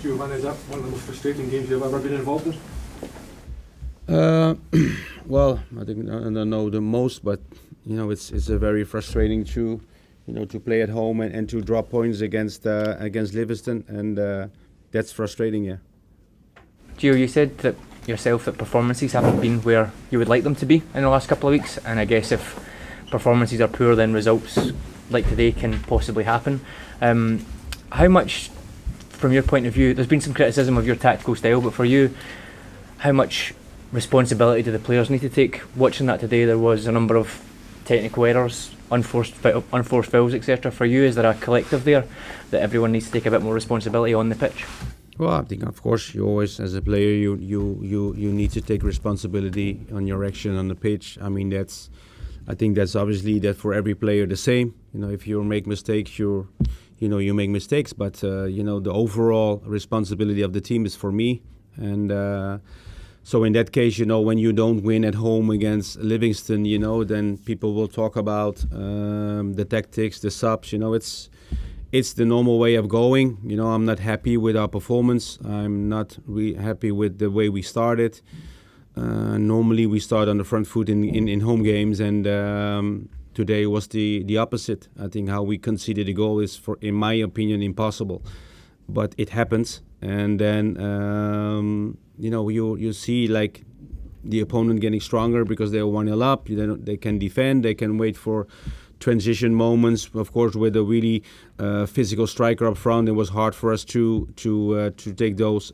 Giovanni, is that one of the most frustrating games you've ever been involved in? Well, I think I don't know the most, but it's a very frustrating to play at home and to drop points against Livingston, and that's frustrating. Yeah. Gio, you said that yourself that performances haven't been where you would like them to be in the last couple of weeks, and I guess if performances are poor, then results like today can possibly happen. How much, from your point of view, there's been some criticism of your tactical style, but for you, how much responsibility do the players need to take? Watching that today, there was a number of technical errors, unforced fouls, etc. For you, is there a collective there that everyone needs to take a bit more responsibility on the pitch? Well, I think of course you always, as a player, you need to take responsibility on your action on the pitch. I mean I think that's obviously that for every player the same. If you make mistakes, you make mistakes, but the overall responsibility of the team is for me, and so in that case, when you don't win at home against Livingston, then people will talk about the tactics, the subs. It's the normal way of going. I'm not happy with our performance. I'm not happy with the way we started. Normally we start on the front foot in home games, and today was the opposite. I think how we conceded a goal is, in my opinion, impossible. But it happens, and then you see like the opponent getting stronger because they're 1-0 up. They can defend. They can wait for transition moments. Of course, with a really physical striker up front, it was hard for us to take those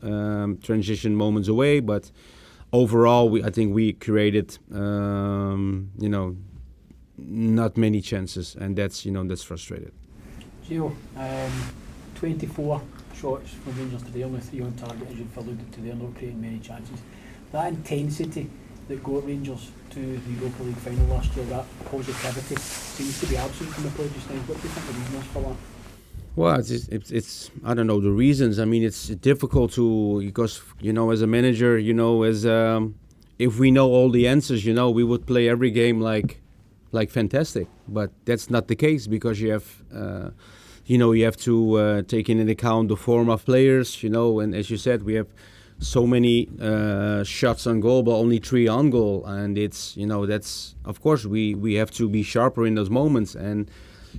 transition moments away. But overall, I think we created not many chances, and that's frustrated. Gio, 24 shots from Rangers today, only 3 on target, as you've alluded to there, not creating many chances. That intensity that got Rangers to the Europa League final last year, that positivity, seems to be absent from the players just now. What do you think the reason is for that? Well, it's I don't know the reasons. I mean, it's difficult because as a manager, if we know all the answers, we would play every game like fantastic. But that's not the case, because you have you have to take into account the form of players, and as you said, we have so many shots on goal, but only 3 on goal, and it's that's, of course, we have to be sharper in those moments, and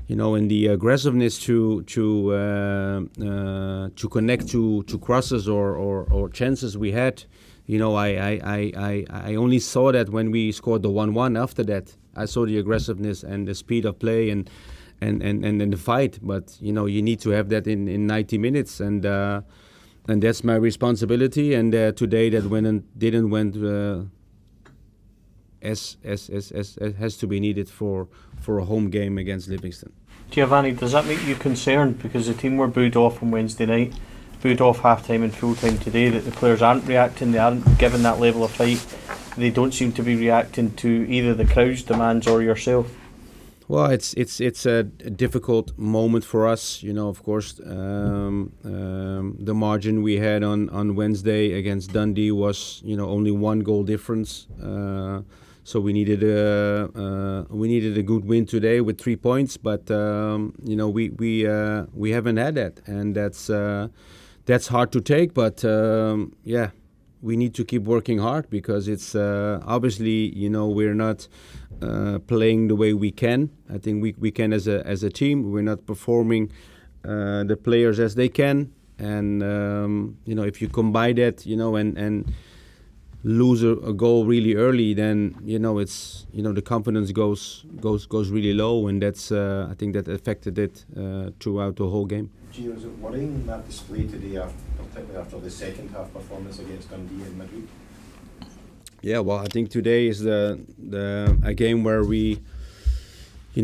in the aggressiveness to connect to crosses or chances we had. I only saw that when we scored the 1-1. After that, I saw the aggressiveness and the speed of play and the fight. But you need to have that in 90 minutes, and that's my responsibility. And today that didn't went as has to be needed for a home game against Livingston. Giovanni, does that make you concerned, because the team were booed off on Wednesday night, booed off half-time and full-time today, that the players aren't reacting, they aren't given that level of fight, they don't seem to be reacting to either the crowd's demands or yourself? Well, it's a difficult moment for us, of course. The margin we had on Wednesday against Dundee was, only 1 goal difference. So we needed a good win today with 3 points, but we haven't had that, and that's hard to take. But we need to keep working hard, because it's obviously we're not playing the way we can. I think we can as a team. We're not performing the players as they can, and if you combine that and lose a goal really early, then it's the confidence goes really low, and that's I think that affected it throughout the whole game. Gio, is it worrying, that display today, particularly after the second half performance against Dundee in midweek? Yeah, well, I think today is a game where we, I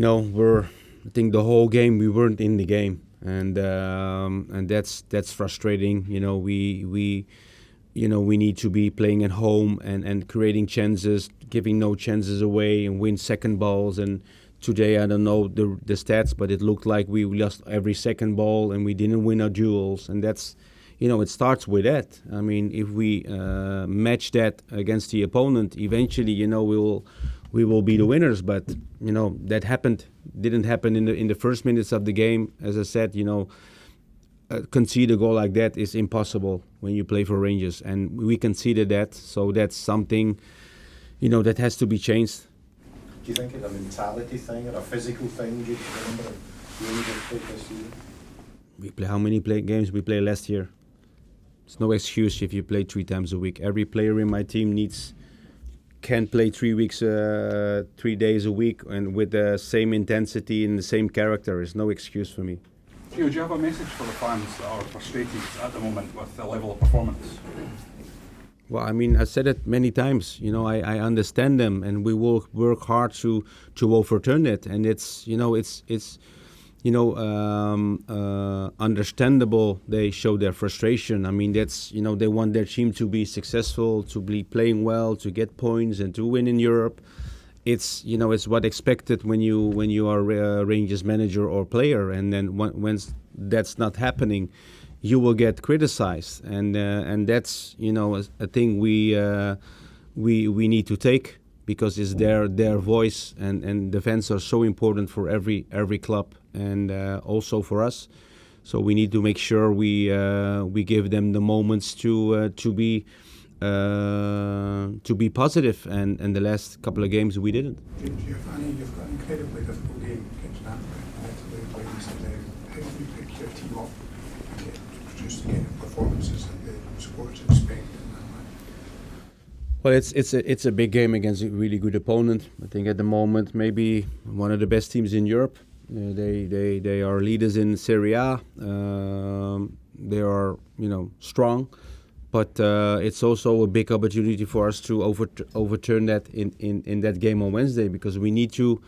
think the whole game we weren't in the game, and that's frustrating. We need to be playing at home and creating chances, giving no chances away, and win second balls. And today, I don't know the stats, but it looked like we lost every second ball and we didn't win our duels. And that's, it starts with that. I mean, if we match that against the opponent, eventually, we will be the winners. But didn't happen in the first minutes of the game. As I said, concede a goal like that is impossible when you play for Rangers, and we conceded that. So that's something, that has to be changed. Do you think it's a mentality thing or a physical thing? Do you remember the Rangers played this season? We play how many games we played last year? It's no excuse if you play 3 times a week. Every player in my team can play 3 days a week, and with the same intensity and the same character. It's no excuse for me. Gio, do you have a message for the fans that are frustrated at the moment with the level of performance? Well, I mean, I said it many times. I understand them, and we will work hard to overturn it. And it's understandable. They show their frustration. I mean, that's they want their team to be successful, to be playing well, to get points, and to win in Europe. It's it's what expected when you are a Rangers manager or player, and then when that's not happening, you will get criticized, and that's a thing we need to take, because it's their voice, and the fans are so important for every club, and also for us. So we need to make sure we give them the moments to be positive, and the last couple of games we didn't. Giovanni, you've got an incredibly difficult game against Napoli Wednesday. How do you pick your team up and produce the kind of performances that the supporters expect in that match? Well, it's a big game against a really good opponent. I think at the moment maybe one of the best teams in Europe. They are leaders in Serie A. They are strong. But it's also a big opportunity for us to overturn that in that game on Wednesday, because we need to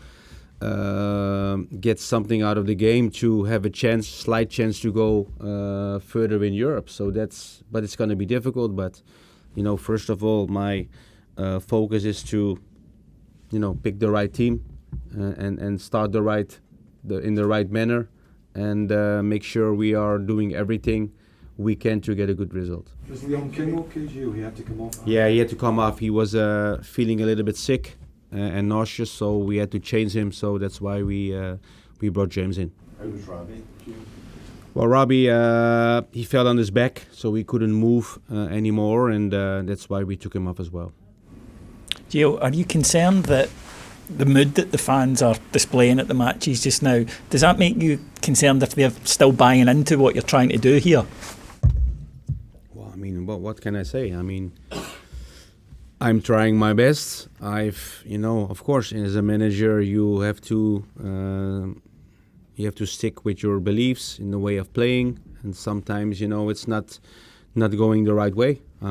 get something out of the game to have a slight chance to go further in Europe. But it's going to be difficult. But first of all, my focus is to pick the right team and start in the right manner, and make sure we are doing everything we can to get a good result. Was Leon King okay, Gio? He had to come off? Yeah, he had to come off. He was feeling a little bit sick and nauseous, so we had to change him. So that's why we brought James in. How was Robbie, Gio? Well, Robbie, he fell on his back, so he couldn't move anymore, and that's why we took him off as well. Gio, are you concerned that the mood that the fans are displaying at the matches just now, does that make you concerned if they're still buying into what you're trying to do here? Well, I mean, what can I say? I mean, I'm trying my best. Of course, as a manager, you have to stick with your beliefs in the way of playing, and sometimes, it's not going the right way. I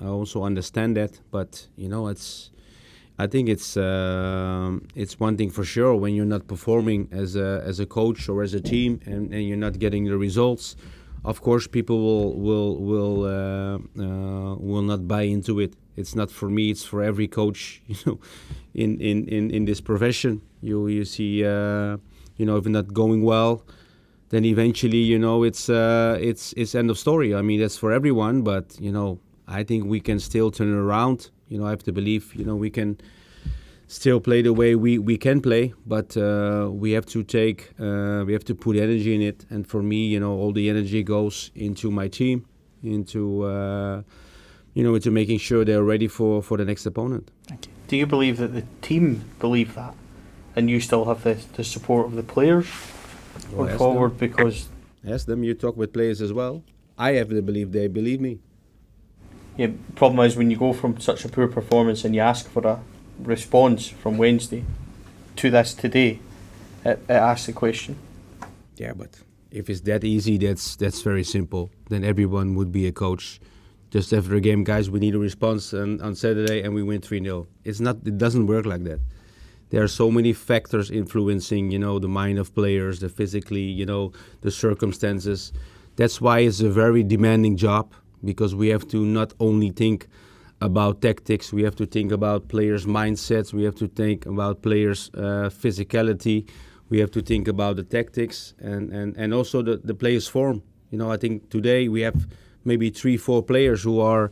also understand that, but I think it's one thing for sure. When you're not performing as a coach or as a team, and you're not getting the results, of course people will not buy into it. It's not for me; it's for every coach. In this profession, you see, if you're not going well, then eventually, it's end of story. I mean, that's for everyone, but I think we can still turn it around. I have to believe, we can still play the way we can play, but we have to put energy in it. And for me, all the energy goes into my team, into making sure they're ready for the next opponent. Thank you. Do you believe that the team believe that, and you still have the support of the players going forward? Because ask them. You talk with players as well. I have to believe they believe me. yeah, problem is when you go from such a poor performance and you ask for a response from Wednesday to this today, it asks the question. Yeah, but if it's that easy, that's very simple. Then everyone would be a coach. Just after a game, guys, we need a response on Saturday and we win 3-0. It doesn't work like that. There are so many factors influencing, the mind of players, the physically, the circumstances. That's why it's a very demanding job, because we have to not only think about tactics, we have to think about players' mindsets, we have to think about players' physicality, we have to think about the tactics and also the players' form. I think today we have maybe 3-4 players who are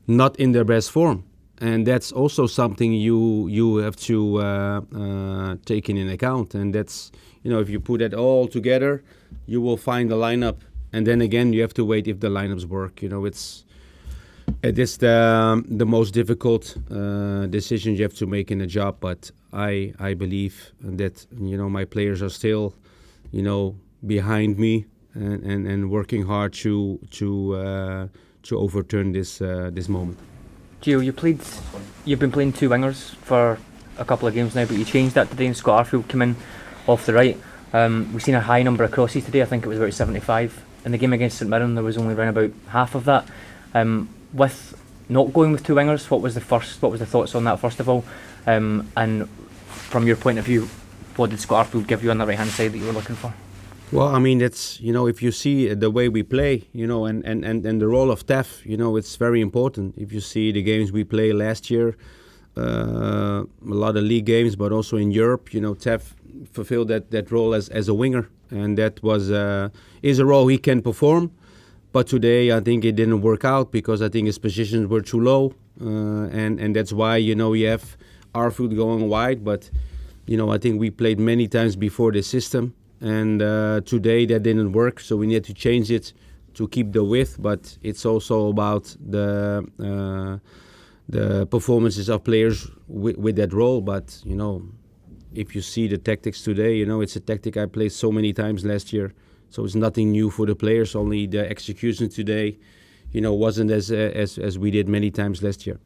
not in their best form. And that's also something you have to take in account. And that's, if you put that all together, you will find the lineup, and then again you have to wait if the lineups work. It is the most difficult decision you have to make in a job, but I believe that my players are still behind me and working hard to overturn this moment. Gio, you've been playing two wingers for a couple of games now, but you changed that today and Scott Arfield came in off the right. We've seen a high number of crosses today. I think it was about 75. In the game against St Mirren, there was only around about half of that. With not going with two wingers, what was the thoughts on that first of all? And from your point of view, what did Scott Arfield give you on the right hand side that you were looking for? Well, I mean, it's if you see the way we play, and the role of Tef, it's very important. If you see the games we played last year, a lot of league games, but also in Europe, Tef fulfilled that role as a winger, and that is a role he can perform. But today, I think it didn't work out because I think his positions were too low, and that's why you have Arfield going wide. But I think we played many times before this system. And today that didn't work, so we need to change it to keep the width. But it's also about the performances of players with that role. But if you see the tactics today, it's a tactic I played so many times last year. So it's nothing new for the players. Only the execution today, wasn't as we did many times last year.